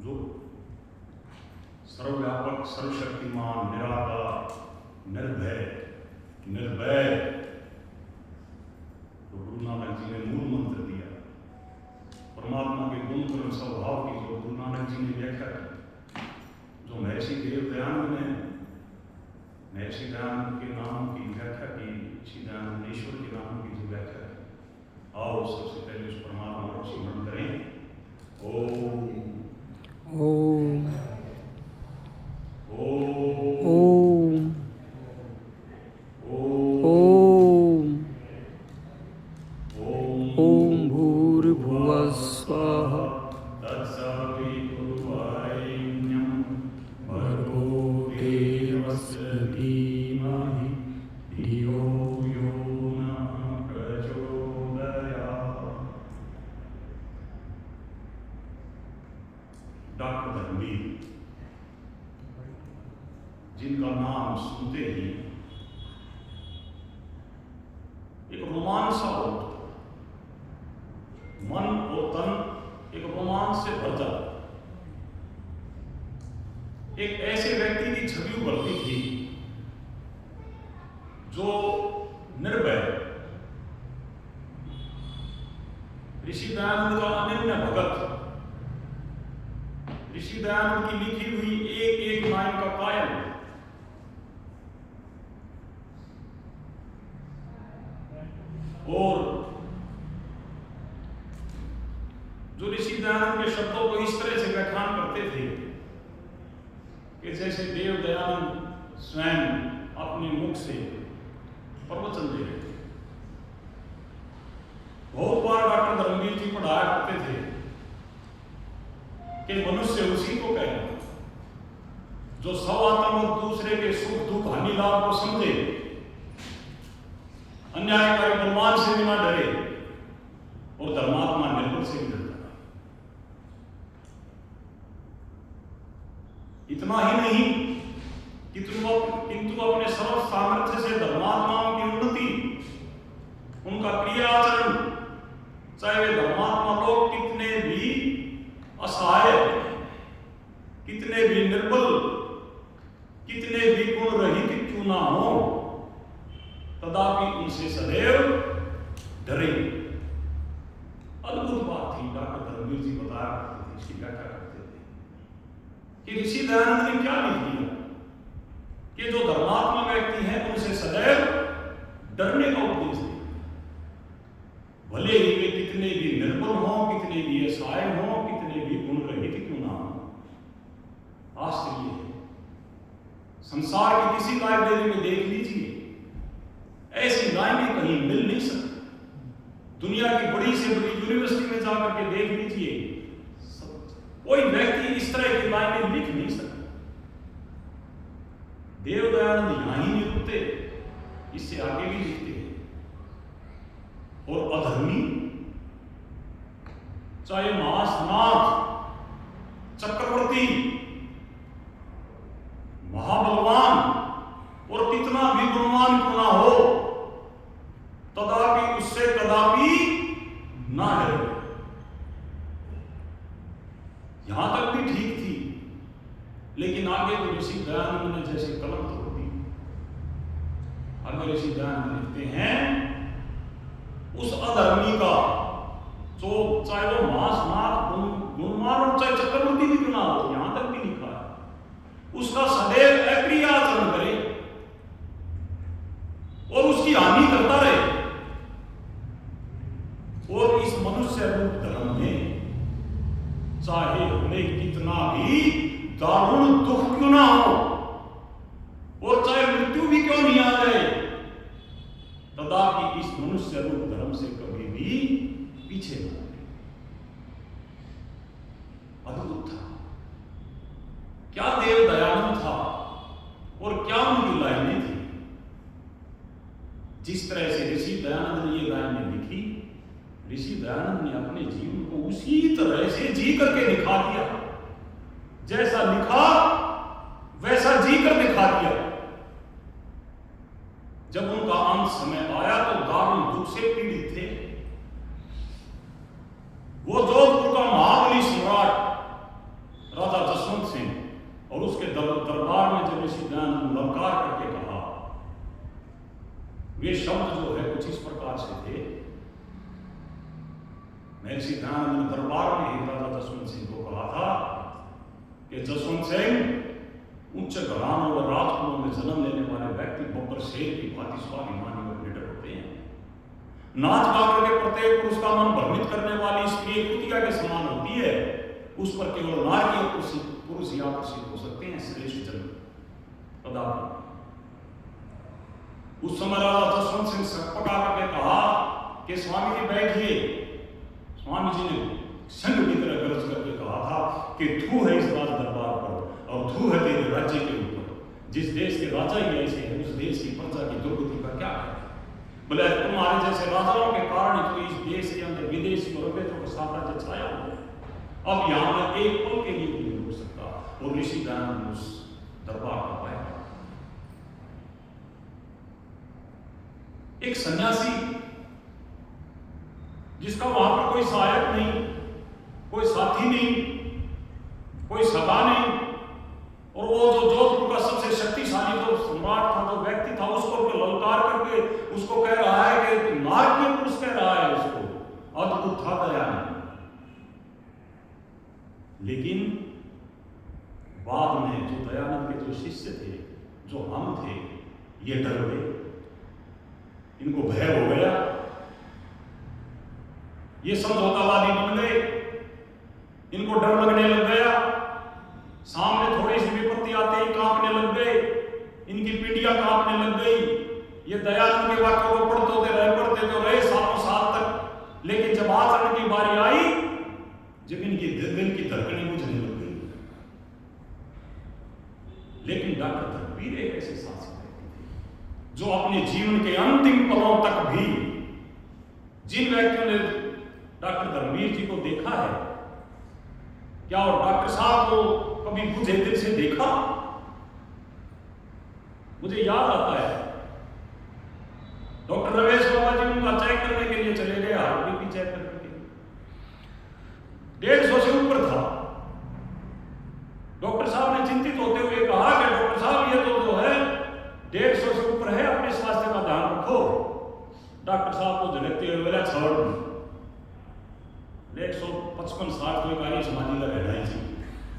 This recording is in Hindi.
जो सर्वव्यापक, सर्वशक्तिमान, निराकार, निर्भय, निर्भय, तो गुरु नानक जी ने मूल मंत्र दिया। परमात्मा के गुण कर्म स्वभाव की जो गुरु नानक जी ने व्याख्या की, जो महर्षि देव दयानंद ने महर्षि दयानंद के नाम की व्याख्या की, ऋषि दयानंद ईश्वर के नाम की जो व्याख्या की, आओ सबसे पहले उस परमात्मा को स्मरण करें। ओम ओम ओम ओम ओम भूर्भुवः स्वः तत्सवितुर्वरेण्यं भर्गो देवस्य धीमहि धियो यो नः प्रचोदयात्। डॉक्टर धर्मवीर, जिनका नाम सुनते ही एक रोमांच सा होता, मन और तन एक रोमांच से भर जाता। एक ऐसे व्यक्ति की छवि उभरती थी जो निर्भय, ऋषि दयानंद का अनन्य भगत, ऋषि दयानंद की लिखी हुई एक एक लाइन का कायल, और जो ऋषि दयानंद के शब्दों को इस तरह से व्याख्यान करते थे कि जैसे देव दयानंद स्वयं अपने मुख से प्रवचन दे रहे थे। बहुत बार डॉक्टर धर्मवीर जी पढ़ाया करते थे कि मनुष्य उसी को कहना जो सवात्म दूसरे के सुख दुख हानि लाभ को समझे, अन्यायकारी बलवान से भी ना डरे और धर्मात्मा निर्बल से भी डरता। इतना ही नहीं किंतु अपने सर्व सामर्थ्य से धर्मात्माओं की उन्नति, उनका क्रिया आचरण, चाहे वे धर्मात्मा लोग कितने भी असहाय, कितने भी निर्बल, कितने भी गुण रहित क्यों ना हो, तदापि उनसे सदैव डरे। अद्भुत बात थी। डॉक्टर धर्मवीर जी बताया करते थे, इसकी व्याख्या करते थे कि ऋषि दयानंद ने क्या लिख दिया कि जो धर्मात्मा व्यक्ति है उनसे सदैव डरने का उपदेश दिया। भले ही वे कितने भी निर्बल हों, कितने भी असहाय हों, कितने भी गुण रहित क्यों ना हो। आश्चर्य है, संसार की किसी लाइब्रेरी में देख लीजिए, ऐसी लाइनें कहीं मिल नहीं सकती। दुनिया की बड़ी से बड़ी यूनिवर्सिटी में जाकर के देख लीजिए, कोई व्यक्ति इस तरह की लाइनें लिख नहीं सकता। देव दयानंद यहां ही नहीं रुकते, इससे आगे भी लिखते हैं। और अधर्मी, चाहे महासनाथ, चक्रवर्ती, महाबलवान और कितना भी गुणवान क्यों ना हो, तदापि उससे कदापि ना डरे। यहां तक भी ठीक थी, लेकिन आगे तो ऋषि दयानंद ने जैसे कलम तोड़ दी। अगर ऋषि दयानंद लिखते हैं उस अधर्मी का, जो चाहे वो महासनाथ, गुणवान और चाहे चक्रवर्ती भी क्यों ना हो, यहां तक भी लिखा है, उसका सदैव अक्रिय आचरण करे और उसकी हानि करता रहे। और इस मनुष्य रूप धर्म में चाहे हमें कितना भी दारुण दुख क्यों ना हो और चाहे मृत्यु भी क्यों नहीं आ जाए, तदापि इस मनुष्य रूप धर्म से कभी भी पीछे न हटे। अद्भुत था। क्या देव दयानंद था और क्या उनकी लाइनें थी। जिस तरह से ऋषि दयानंद ने ये लाइनें लिखी, ऋषि दयानंद ने अपने जीवन को उसी तरह से जी करके दिखा दिया। जैसा लिखा वैसा जी कर दिखा दिया। जब उनका अंत समय आया तो दारुण दुख से पीड़ित थे। वो जोधपुर का महाबली सम्राट दरबार में ही राजा जसवंत सिंह को कहा था कि जसवंत सिंह, उच्च घरानों और राजकुलों में जन्म लेने वाले व्यक्ति बब्बर शेर की भांति स्वाभिमानी और निडर होते हैं। नाच गा करके प्रत्येक पुरुष का मन भ्रमित करने वाली स्त्री कुतिया के समान होती है। उस पर केवल नारी और पुरुष ही आकर्षित हो सकते हैं। श्रेष्ठ जन्म पदार्थ। उस समय राजा जसवंत सिंह सकपका करके कहा कि स्वामी जी बैठिए। स्वामी जी ने संघ की तरह गरज करके कहा था कि तू है इस राज दरबार पर और तू है तेरे राज्य के ऊपर। जिस देश के राजा ही ऐसे हैं, उस देश की प्रजा की दुर्गति का क्या है? बोले तुम्हारे जैसे राजाओं के कारण तो इस देश के अंदर विदेशी और अंग्रेजों का साम्राज्य छाया हुआ है। अब यहाँ पर एक पल के लिए भी नहीं हो सकता। और ऋषि दयानंद उस दरबार का पाया। एक सन्यासी जिसका वहां पर कोई सहायक नहीं, कोई साथी नहीं, कोई सगा नहीं, और वो जो जोधपुर का सबसे शक्तिशाली जो सम्राट था, जो व्यक्ति था, उसको ललकार करके उसको कह रहा है कि नारकीय पुरुष कह रहा है उसको। अद्भुत था दयानंद। लेकिन बाद में जो दयानंद के जो शिष्य थे, जो हम थे, ये डर गए, इनको भय हो गया, ये समझौतावादी बन गए, इनको डर लगने लग गया। सामने थोड़ी सी विपत्ति आते ही कांपने लग गए, इनकी पीढ़ियां कांपने लग गई। ये दयानंद के वाक्यों को पढ़ते तो रहे सालों साल तक। लेकिन जब आचरण की बारी आई, जब इनकी दिल की धड़कनें बुझने लग गई। लेकिन डॉक्टर धर्मवीर एक ऐसे शासक व्यक्ति थे जो अपने जीवन के अंतिम पलों तक भी, जिन व्यक्तियों ने डॉक्टर धर्मवीर जी को देखा है, क्या और डॉक्टर साहब को कभी बुझे दिल से देखा? मुझे याद आता है डॉक्टर रमेश बाबा जी उनका चेक करने के लिए चले गए, हार्ट बीपी चेक करने के लिए। 150 से ऊपर था। डॉक्टर साहब ने चिंतित होते हुए कहा कि डॉक्टर साहब ये तो जो है 150 से ऊपर है, अपने स्वास्थ्य का ध्यान रखो। डॉक्टर साहब को झटकते हुए बोला छोड़ 155-60 तो एक आर्य समाजी का रहना ही